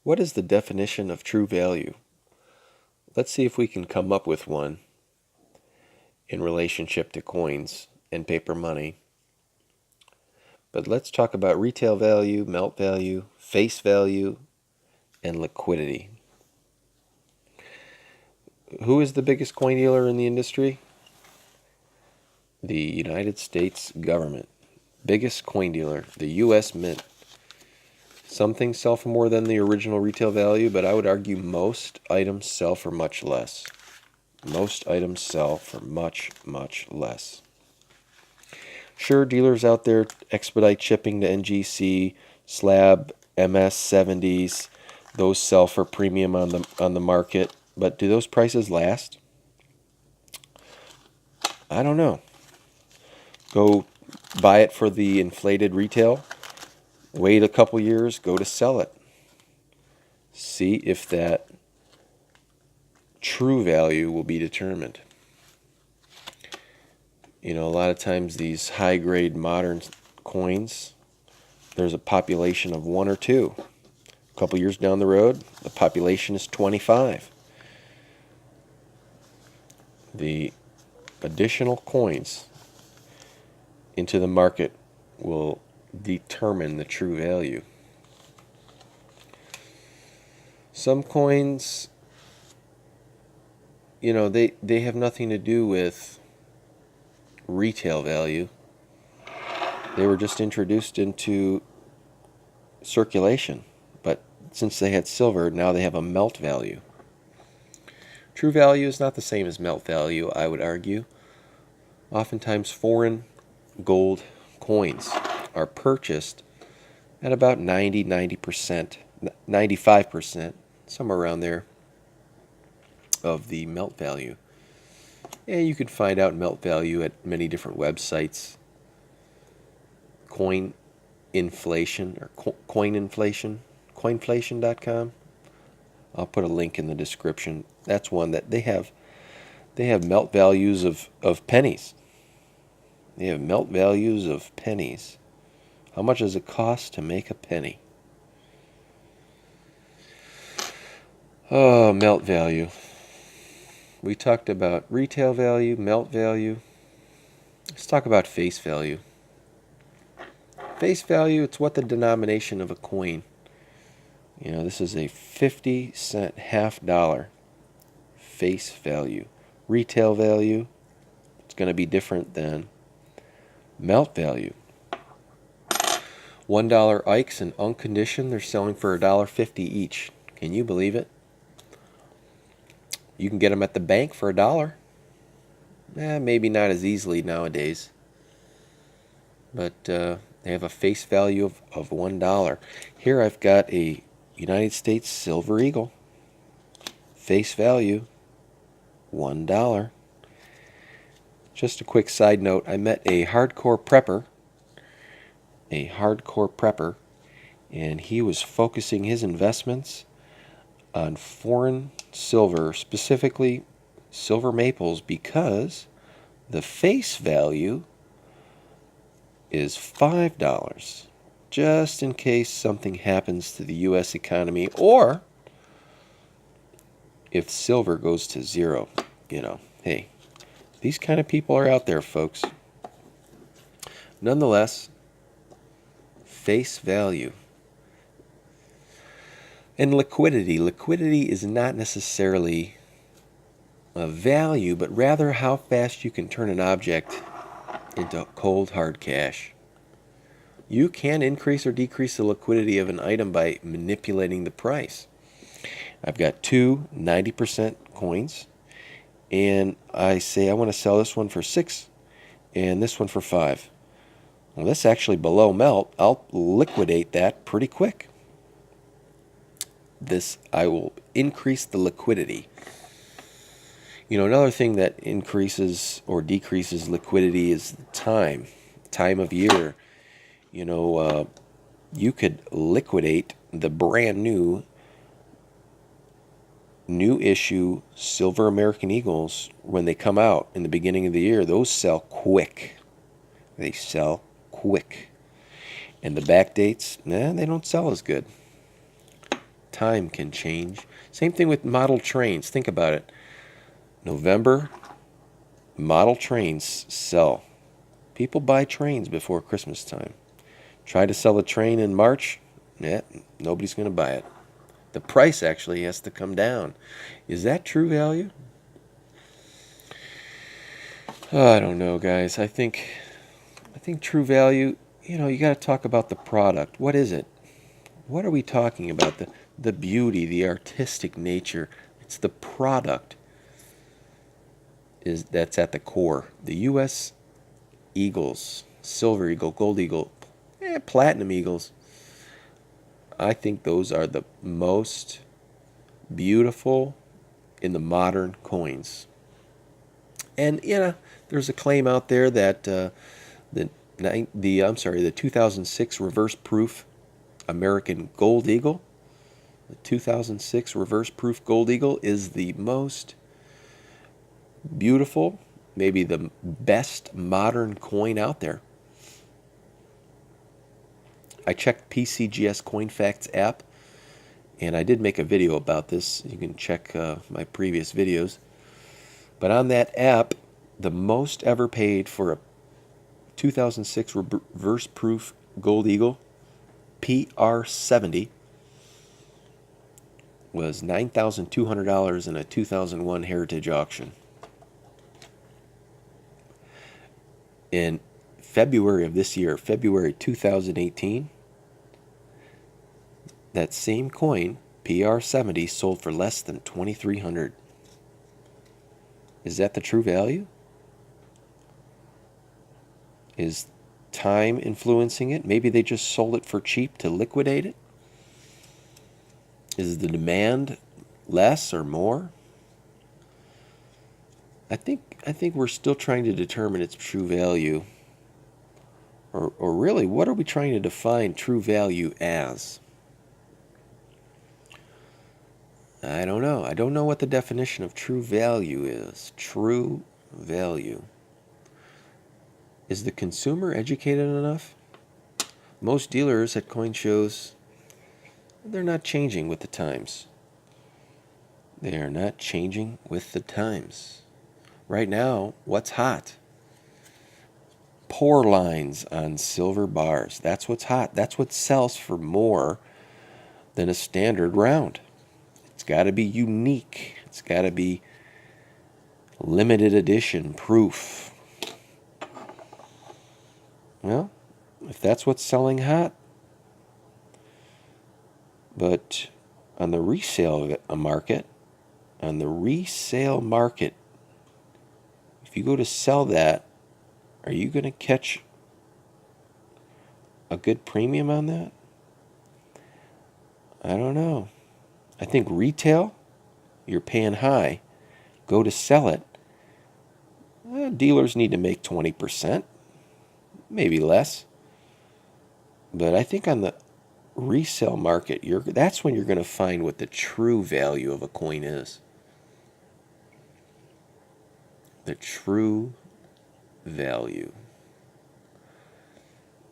What is the definition of true value? Let's see if we can come up with one in relationship to coins and paper money. But let's talk about retail value, melt value, face value, and liquidity. Who is the biggest coin dealer in the industry? The United States government. Biggest coin dealer, the U.S. Mint. Some things sell for more than the original retail value, but I would argue most items sell for much less. Most items sell for much, much less. Sure, dealers out there expedite shipping to NGC, slab, MS70s. Those sell for premium on the market, but do those prices last? I don't know. Go buy it for the inflated retail, wait a couple years, go to sell it. See if that true value will be determined. You know, a lot of times these high-grade modern coins, there's a population of 1 or 2. A couple years down the road, the population is 25. The additional coins into the market will determine the true value. Some coins, you know, they have nothing to do with retail value. They were just introduced into circulation, but since they had silver, now they have a melt value. True value is not the same as melt value, I would argue. Oftentimes foreign gold coins are purchased at about 90%, 95%, somewhere around there, of the melt value. And you can find out melt value at many different websites. Coin inflation or coin inflation, coinflation.com. I'll put a link in the description. That's one that they have melt values of pennies. They have melt values of pennies. How much does it cost to make a penny? Oh, melt value. We talked about retail value, melt value. Let's talk about face value. Face value, it's what the denomination of a coin. You know, this is a 50-cent half dollar face value. Retail value, it's going to be different than melt value. $1 Ikes in unconditioned, they're selling for $1.50 each. Can you believe it? You can get them at the bank for $1. Maybe not as easily nowadays. But they have a face value of $1. Here I've got a United States Silver Eagle. Face value, $1. Just a quick side note, I met a hardcore prepper, and he was focusing his investments on foreign silver, specifically silver maples, because the face value is $5, just in case something happens to the U.S. economy, or if silver goes to zero. You know, hey, these kind of people are out there, folks. Nonetheless, face value. And liquidity. Liquidity is not necessarily a value, but rather how fast you can turn an object into cold, hard cash. You can increase or decrease the liquidity of an item by manipulating the price. I've got two 90% coins, and I say I want to sell this one for 6 and this one for 5. Well, that's actually below melt. I'll liquidate that pretty quick. I will increase the liquidity. You know, another thing that increases or decreases liquidity is the time of year. You know, you could liquidate the brand new issue silver American Eagles when they come out in the beginning of the year. Those sell quick. They sell quick. And the back dates, they don't sell as good. time can change. Same thing with model trains. Think about it. November, model trains sell. People buy trains before Christmas time. Try to sell a train in March, nobody's going to buy it. The price actually has to come down. Is that true value? Oh, I don't know, guys. I think true value, you got to talk about the product. What is it? What are we talking about? The beauty, the artistic nature. It's the product that's at the core. The U.S. Eagles, Silver Eagle, Gold Eagle, Platinum Eagles. I think those are the most beautiful in the modern coins. And there's a claim out there that the 2006 reverse proof American Gold Eagle, the 2006 reverse proof Gold Eagle is the most beautiful, maybe the best modern coin out there. I checked PCGS CoinFacts app, and I did make a video about this. You can check my previous videos. But on that app, the most ever paid for a 2006 reverse proof Gold Eagle PR70 was $9,200 in a 2001 Heritage auction. In February of this year, February 2018, that same coin, PR70, sold for less than $2,300. Is that the true value? Is time influencing it? Maybe they just sold it for cheap to liquidate it? Is the demand less or more? I think we're still trying to determine its true value. Or really, what are we trying to define true value as? I don't know. I don't know what the definition of true value is. True value. Is the consumer educated enough? Most dealers at coin shows, they're not changing with the times. They are not changing with the times. Right now, what's hot? Pour lines on silver bars. That's what's hot. That's what sells for more than a standard round. It's got to be unique. It's got to be limited edition proof. Well, if that's what's selling hot. But on the resale market, if you go to sell that, are you going to catch a good premium on that? I don't know. I think retail, you're paying high. Go to sell it. Dealers need to make 20%, maybe less. But I think on the resale market, that's when you're going to find what the true value of a coin is. The true value.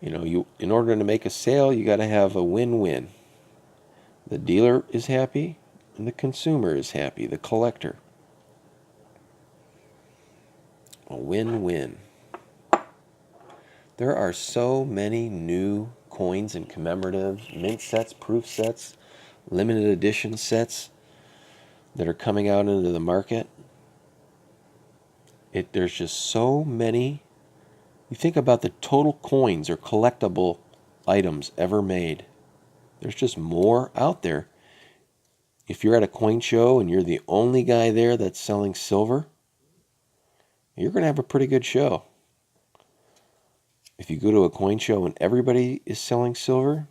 In order to make a sale, you got to have a win-win. The dealer is happy, and the consumer is happy, the collector. A win-win. There are so many new coins and commemorative mint sets, proof sets, limited edition sets that are coming out into the market. There's just so many. You think about the total coins or collectible items ever made. There's just more out there. If you're at a coin show and you're the only guy there that's selling silver, you're going to have a pretty good show. If you go to a coin show and everybody is selling silver,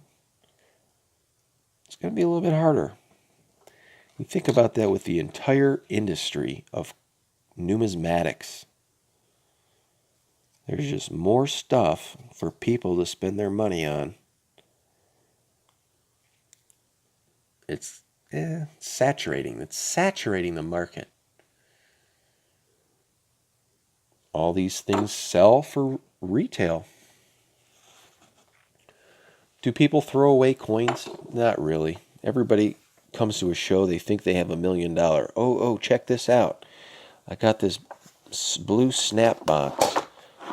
it's going to be a little bit harder. You think about that with the entire industry of numismatics. There's just more stuff for people to spend their money on. It's saturating. It's saturating the market. All these things sell for retail. Do people throw away coins? Not really. Everybody comes to a show, they think they have $1 million. Oh, check this out. I got this blue snap box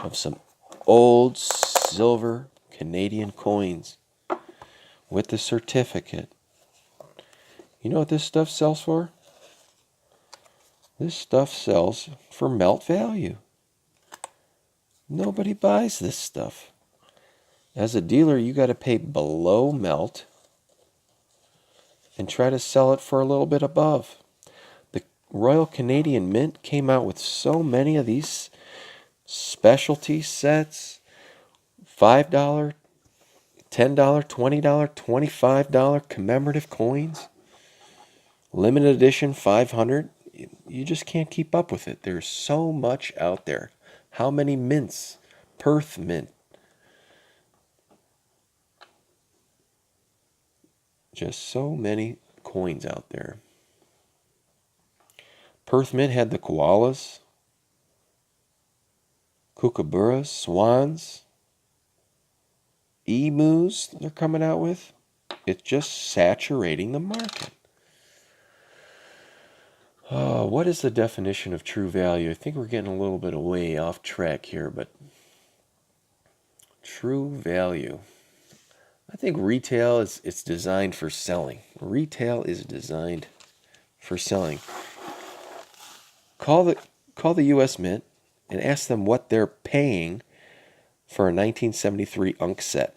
of some old silver Canadian coins with the certificate. You know what this stuff sells for? This stuff sells for melt value. Nobody buys this stuff. As a dealer, you got to pay below melt and try to sell it for a little bit above. The Royal Canadian Mint came out with so many of these specialty sets, $5, $10, $20, $25 commemorative coins, limited edition 500. You just can't keep up with it. There's so much out there. How many mints? Perth Mint. Just so many coins out there. Perth Mint had the koalas, kookaburras, swans, emus they're coming out with. It's just saturating the market. What is the definition of true value? I think we're getting a little bit way off track here, but true value. I think retail it's designed for selling. Retail is designed for selling. Call the U.S. Mint and ask them what they're paying for a 1973 UNC set,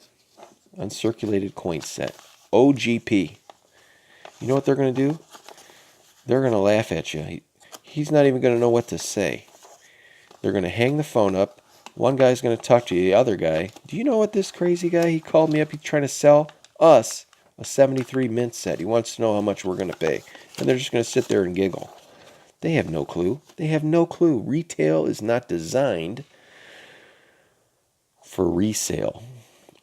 uncirculated coin set, OGP. You know what they're going to do? They're going to laugh at you. He's not even going to know what to say. They're going to hang the phone up. One guy's going to talk to the other guy. Do you know what this crazy guy, he called me up. He's trying to sell us a 73 mint set. He wants to know how much we're going to pay. And they're just going to sit there and giggle. They have no clue. They have no clue. Retail is not designed for resale.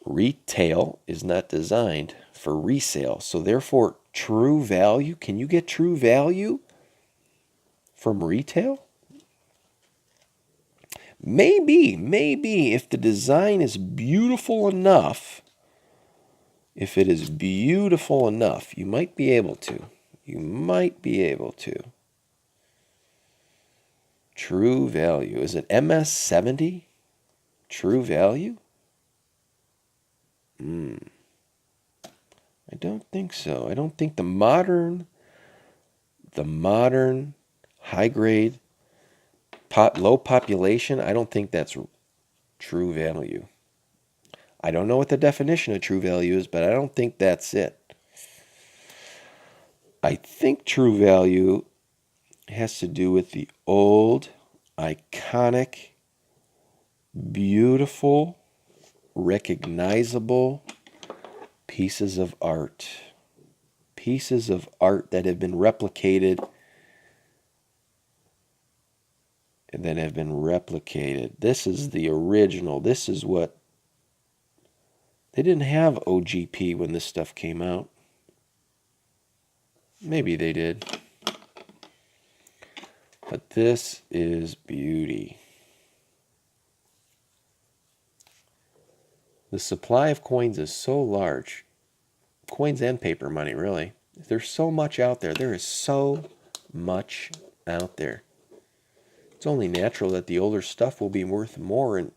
Retail is not designed for resale. So therefore, true value, can you get true value from retail? Maybe if the design is beautiful enough, if it is beautiful enough, you might be able to. You might be able to. True value. Is it MS-70? True value? I don't think so. I don't think the modern high grade low population, I don't think that's true value. I don't know what the definition of true value is, but I don't think that's it. I think true value has to do with the old, iconic, beautiful, recognizable pieces of art. Pieces of art that have been replicated and that have been replicated. This is the original. This is what... They didn't have OGP when this stuff came out. Maybe they did. But this is beauty. The supply of coins is so large. Coins and paper money, really. There's so much out there. There is so much out there. It's only natural that the older stuff will be worth more and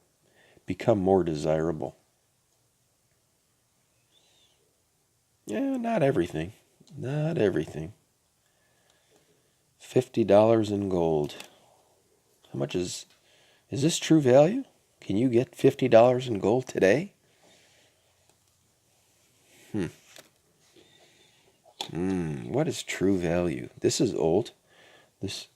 become more desirable. Yeah, not everything. Not everything. $50 in gold. How much is this true value? Can you get $50 in gold today? What is true value? This is old. This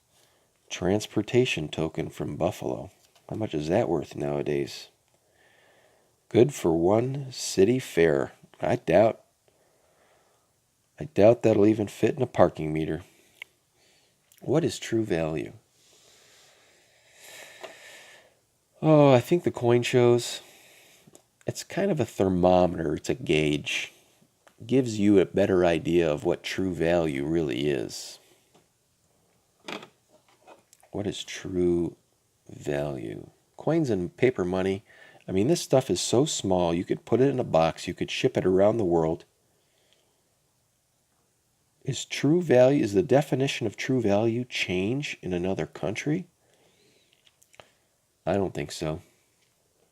transportation token from Buffalo. How much is that worth nowadays? Good for one city fair. I doubt that'll even fit in a parking meter. What is true value? Oh, I think the coin shows, it's kind of a thermometer. It's a gauge. It gives you a better idea of what true value really is. What is true value? Coins and paper money. I mean, this stuff is so small. You could put it in a box. You could ship it around the world. Is the definition of true value change in another country? I don't think so.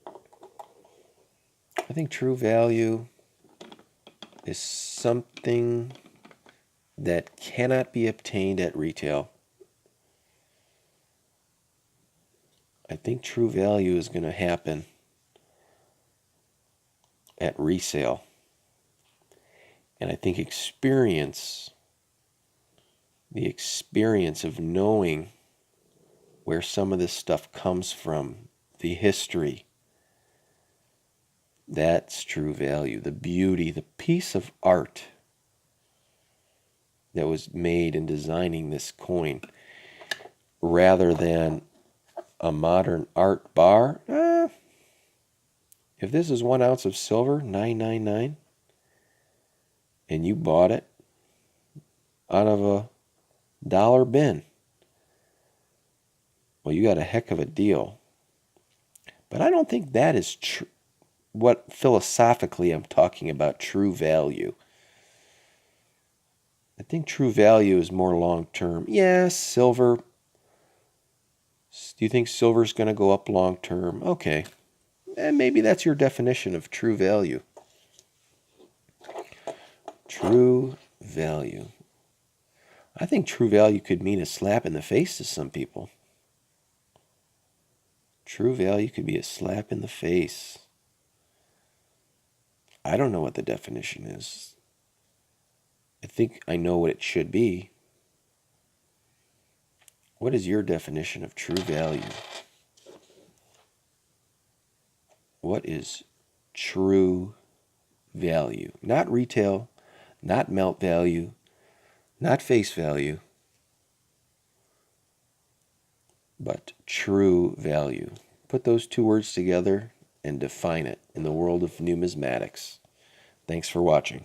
I think true value is something that cannot be obtained at retail. I think true value is going to happen at resale. And I think the experience of knowing where some of this stuff comes from, the history, that's true value. The beauty, the piece of art that was made in designing this coin, rather than a modern art bar. If this is 1 ounce of silver, $9.99, and you bought it out of a dollar bin, well, you got a heck of a deal. But I don't think that is what philosophically I'm talking about true value. I think true value is more long-term. Yes, silver. Do you think silver's going to go up long-term? Okay. And maybe that's your definition of true value. True value. I think true value could mean a slap in the face to some people. True value could be a slap in the face. I don't know what the definition is. I think I know what it should be. What is your definition of true value? What is true value? Not retail, not melt value, not face value, but true value. Put those two words together and define it in the world of numismatics. Thanks for watching.